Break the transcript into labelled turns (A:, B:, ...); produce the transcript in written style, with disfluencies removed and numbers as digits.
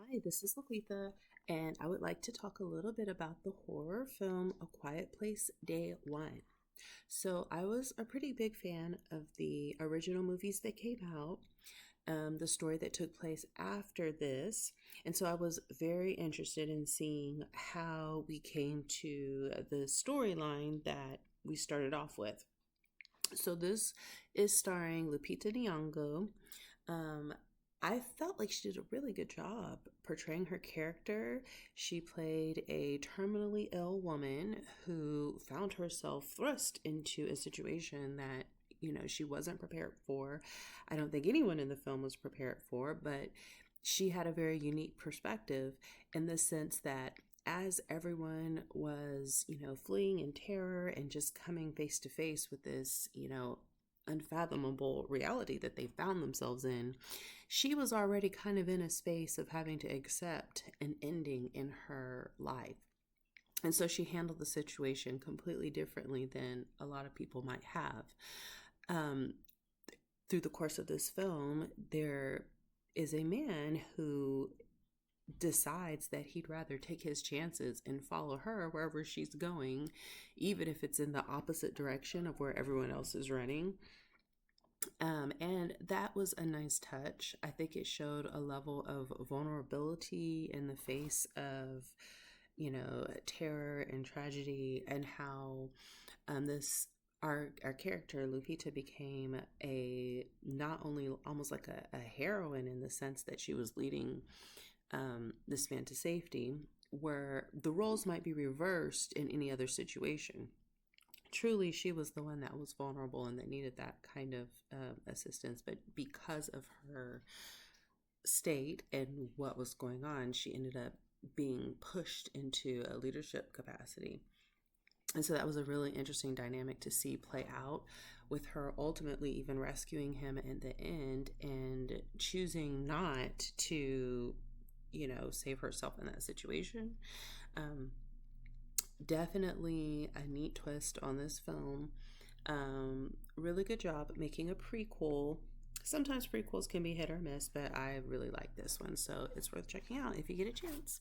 A: Hi, this is Laquitha, and I would like to talk a little bit about the horror film A Quiet Place Day One. So, I was a pretty big fan of the original movies that came out, the story that took place after this, and so I was very interested in seeing how we came to the storyline that we started off with. So, this is starring Lupita Nyong'o. Um, I felt like she did a really good job portraying her character. She played a terminally ill woman who found herself thrust into a situation that, she wasn't prepared for. I don't think anyone in the film was prepared for, but she had a very unique perspective in the sense that as everyone was, fleeing in terror and just coming face to face with this, unfathomable reality that they found themselves in, she was already kind of in a space of having to accept an ending in her life. And so she handled the situation completely differently than a lot of people might have. Um, Through the course of this film, there is a man who decides that he'd rather take his chances and follow her wherever she's going, even if it's in the opposite direction of where everyone else is running. And that was a nice touch. I think it showed a level of vulnerability in the face of, terror and tragedy, and how this our character Lupita became a not only almost like a heroine in the sense that she was leading this man to safety, where the roles might be reversed in any other situation. Truly, she was the one that was vulnerable and that needed that kind of assistance. But because of her state and what was going on, she ended up being pushed into a leadership capacity. And so that was a really interesting dynamic to see play out, with her ultimately even rescuing him in the end and choosing not to, save herself in that situation. Um, Definitely a neat twist on this film. Really good job making a prequel. Sometimes prequels can be hit or miss, but I really like this one, so it's worth checking out if you get a chance.